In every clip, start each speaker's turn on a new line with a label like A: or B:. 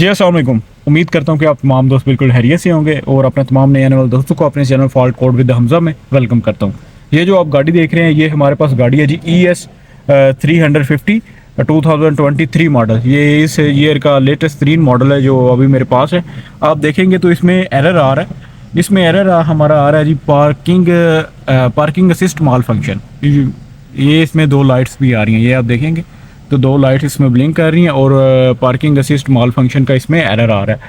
A: जी अस्सलाम वालेकुम। उम्मीद करता हूँ कि आप तमाम दोस्त बिल्कुल हैरियत से होंगे और अपने तमाम नए आने वाले दोस्तों को अपने channel fault code with Hamza में वेलकम करता हूँ। ये जो आप गाड़ी देख रहे हैं ये हमारे पास गाड़ी है जी ES 350 2023 मॉडल। ये इस ईयर का लेटेस्ट तरीन मॉडल है जो अभी मेरे पास है। आप देखेंगे तो इसमें एरर आ रहा है। इसमें एरर हमारा आ रहा है जी पार्किंग असिस्ट माल फंक्शन। ये इसमें दो लाइट्स भी आ रही हैं, ये आप देखेंगे तो दो लाइट इसमें ब्लिंक कर रही हैं और पार्किंग असिस्ट माल फंक्शन का इसमें एरर आ रहा है।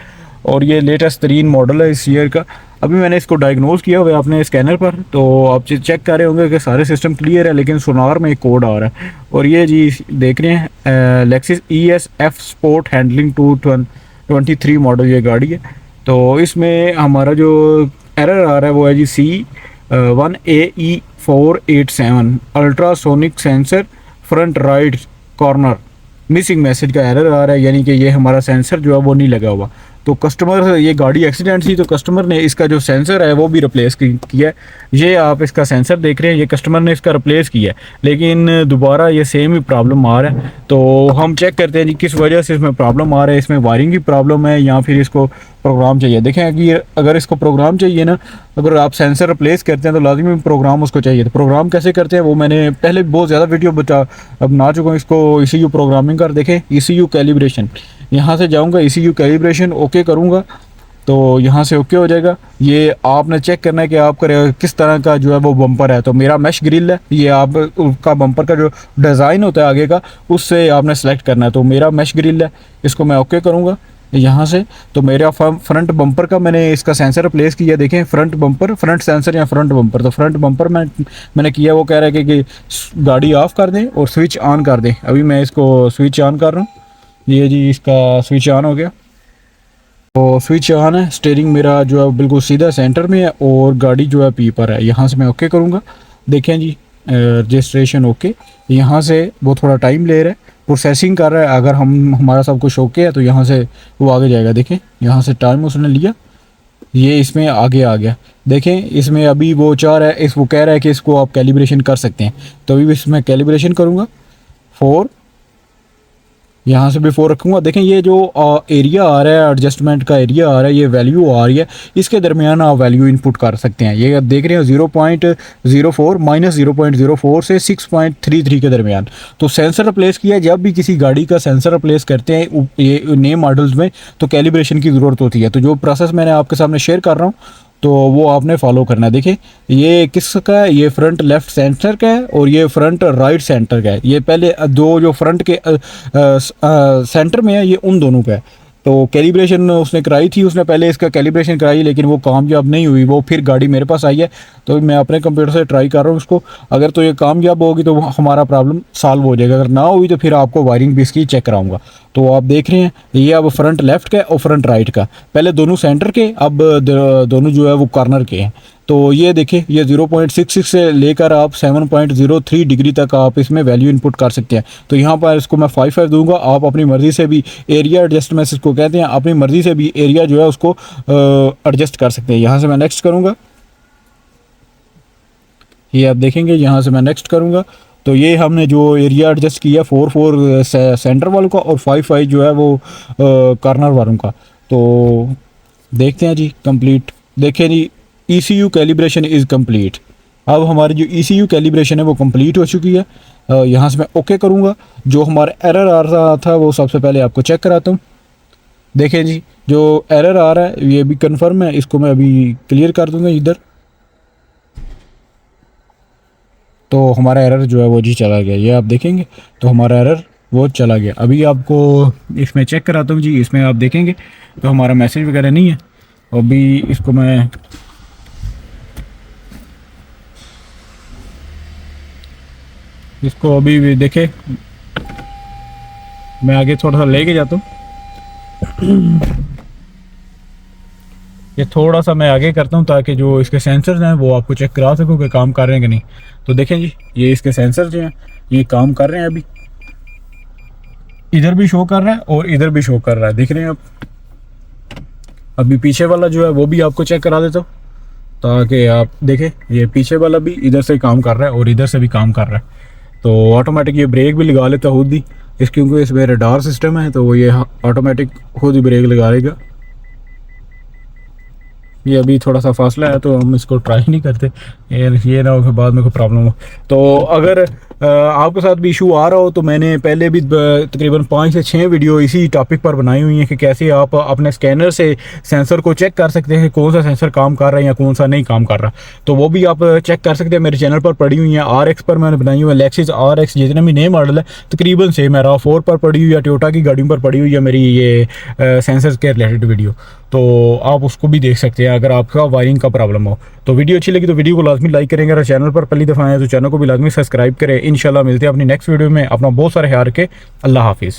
A: और ये लेटेस्ट तरीन मॉडल है इस ईयर का। अभी मैंने इसको डायग्नोज किया हुआ है अपने स्कैनर पर, तो आप चेक कर रहे होंगे कि सारे सिस्टम क्लियर है, लेकिन सोनार में एक कोड आ रहा है। और ये जी देख रहे हैं Lexus ES-F sport handling 223 model ये गाड़ी है। तो इसमें हमारा जो एरर आ रहा है वो है जी C1AE487 ultrasonic sensor front right corner missing message का एरर आ रहा है, यानी कि ये हमारा सेंसर जो है वो नहीं लगा हुआ। तो कस्टमर, ये गाड़ी एक्सीडेंट थी तो कस्टमर ने इसका जो सेंसर है वो भी रिप्लेस किया है। ये आप इसका सेंसर देख रहे हैं, ये कस्टमर ने इसका रिप्लेस किया है, लेकिन दोबारा ये सेम ही प्रॉब्लम आ रहा है। तो हम चेक करते हैं जी किस वजह से इसमें प्रॉब्लम आ रहा है। इसमें वायरिंग की प्रॉब्लम है या फिर इसको प्रोग्राम चाहिए। देखें कि अगर इसको प्रोग्राम चाहिए ना, अगर आप सेंसर रिप्लेस करते हैं तो लाजमी प्रोग्राम उसको चाहिए। तो प्रोग्राम कैसे करते हैं वो मैंने पहले बहुत ज़्यादा वीडियो बना चुका हूँ। इसको ECU प्रोग्रामिंग कर देखें, ECU कैलिब्रेशन। यहाँ से जाऊँगा ECU कैलिब्रेशन, ओके करूँगा तो यहाँ से ओके हो जाएगा। ये आपने चेक करना है कि आपका किस तरह का जो है वो बम्पर है। तो मेरा मैश ग्रिल है, ये आप उसका बम्पर का जो डिज़ाइन होता है आगे का उससे आपने सेलेक्ट करना है। तो मेरा मैश ग्रिल है, इसको मैं ओके करूँगा यहाँ से। तो मेरा फ्रंट बम्पर का मैंने इसका सेंसर रिप्लेस किया। देखें फ्रंट बम्पर, फ्रंट सेंसर या फ्रंट बम्पर। तो फ्रंट बम्पर मैंने किया, वो कह रहा है कि गाड़ी ऑफ कर दें और स्विच ऑन कर दें। अभी मैं इसको स्विच ऑन कर रहा हूँ। ये जी इसका स्विच ऑन हो गया, तो स्विच ऑन है। स्टीयरिंग मेरा जो है बिल्कुल सीधा सेंटर में है और गाड़ी जो है पी पर है। यहाँ से मैं ओके करूँगा। देखें जी रजिस्ट्रेशन ओके। यहाँ से वो थोड़ा टाइम ले रहा है, प्रोसेसिंग कर रहा है। अगर हमारा सब कुछ ओके है तो यहाँ से वो आगे जाएगा। देखें यहाँ से टाइम उसने लिया, ये इसमें आगे आ गया। देखें इसमें अभी वो चाह रहा है, वो कह रहा है कि इसको आप कैलिब्रेशन कर सकते हैं। तो अभी इसमें कैलिब्रेशन करूँगा 4, यहाँ से भी 4 रखूँगा। देखें ये जो एरिया आ रहा है, एडजस्टमेंट का एरिया आ रहा है, ये वैल्यू आ रही है, इसके दरमियान आप वैल्यू इनपुट कर सकते हैं। ये देख रहे हैं 0.04 माइनस 0.04 से 6.33 के दरमियान। तो सेंसर रिप्लेस किया। जब भी किसी गाड़ी का सेंसर रिप्लेस करते हैं ये नए मॉडल्स में तो कैलिब्रेशन की ज़रूरत होती है। तो जो प्रोसेस मैंने आपके सामने शेयर कर रहा हूँ तो वो आपने फॉलो करना है। देखिए ये किसका है, ये फ्रंट लेफ्ट सेंटर का है और ये फ्रंट राइट सेंटर का है। ये पहले दो जो फ्रंट के सेंटर में है ये उन दोनों का है। तो कैलिब्रेशन उसने कराई थी, उसने पहले इसका कैलिब्रेशन कराई लेकिन वो कामयाब नहीं हुई। वो फिर गाड़ी मेरे पास आई है तो मैं अपने कंप्यूटर से ट्राई कर रहा हूँ उसको। अगर तो ये कामयाब होगी तो हमारा प्रॉब्लम सॉल्व हो जाएगा, अगर ना हुई तो फिर आपको वायरिंग भी इसकी चेक कराऊंगा। तो आप देख रहे हैं ये अब फ्रंट लेफ्ट का और फ्रंट राइट का, पहले दोनों सेंटर के, अब दोनों जो है वो कॉर्नर के हैं। तो ये देखिए ये 0.66 से लेकर आप 7.03 डिग्री तक आप इसमें वैल्यू इनपुट कर सकते हैं। तो यहाँ पर इसको मैं 5 दूंगा। आप अपनी मर्ज़ी से भी एरिया एडजस्टमेंट इसको कहते हैं, अपनी मर्ज़ी से भी एरिया जो है उसको एडजस्ट कर सकते हैं। यहाँ से मैं नेक्स्ट करूँगा, ये आप देखेंगे यहाँ से मैं नेक्स्ट करूँगा। तो ये हमने जो एरिया एडजस्ट किया 4 सेंटर वालों का और 5 जो है वो कॉर्नर वालों का। तो देखते हैं जी कंप्लीट। देखें जी ECU कैलिब्रेशन इज़ कंप्लीट। अब हमारी जो ECU कैलिब्रेशन है वो कंप्लीट हो चुकी है। यहाँ से मैं ओके करूँगा। जो हमारा एरर आ रहा था वो सबसे पहले आपको चेक कराता हूँ। देखें जी जो एरर आ रहा है ये भी कंफर्म है, इसको मैं अभी क्लियर कर दूँगा इधर। तो हमारा एरर जो है वो जी चला गया, ये आप देखेंगे तो हमारा एरर वो चला गया। अभी आपको इसमें चेक कराता हूँ जी। इसमें आप देखेंगे तो हमारा मैसेज वगैरह नहीं है। अभी इसको मैं अभी भी देखे, मैं आगे थोड़ा सा लेके जाता हूँ। ये थोड़ा सा मैं आगे करता हूँ ताकि जो इसके सेंसर्स हैं वो आपको चेक करा सकूँ कि काम कर रहे हैं कि नहीं। तो देखें जी ये इसके सेंसर जो हैं ये काम कर रहे हैं। अभी इधर भी शो कर रहा है और इधर भी शो कर रहा है, देख रहे हैं आप। अभी पीछे वाला जो है वो भी आपको चेक करा देता हूँ ताकि आप देखें। ये पीछे वाला भी इधर से काम कर रहा है और इधर से भी काम कर रहा है। तो ऑटोमेटिक ये ब्रेक भी लगा लेता है खुद ही। क्योंकि इसमें रडार सिस्टम है तो वो ये ऑटोमेटिक खुद ही ब्रेक लगा लेगा। ये अभी थोड़ा सा फासला है तो हम इसको ट्राई नहीं करते, ये ना हो कि बाद में कोई प्रॉब्लम हो। तो अगर आपके साथ भी इशू आ रहा हो तो मैंने पहले भी तकरीबन 5 से 6 वीडियो इसी टॉपिक पर बनाई हुई हैं कि कैसे आप अपने स्कैनर से सेंसर को चेक कर सकते हैं कौन सा सेंसर काम कर रहा है या कौन सा नहीं काम कर रहा। तो वो भी आप चेक कर सकते हैं, मेरे चैनल पर पड़ी हुई हैं। RX पर मैंने बनाई हुई है, लेक्सिस RX जितने भी नए मॉडल है तकरीबन से मेरा 4 पर पड़ी हुई है, टोयोटा की गाड़ियों पर पड़ी हुई है मेरी ये सेंसर के रिलेटेड वीडियो। तो आप उसको भी देख सकते हैं अगर आपका वायरिंग का प्रॉब्लम हो। तो वीडियो अच्छी लगी तो वीडियो को लाजमी लाइक करेंगे, अगर चैनल पर पहली दफ़ा आए तो चैनल को भी लाजमी सब्सक्राइब करें। इंशाल्लाह मिलते हैं अपनी नेक्स्ट वीडियो में। अपना बहुत सारे ख्याल रखें। अल्लाह हाफिज़।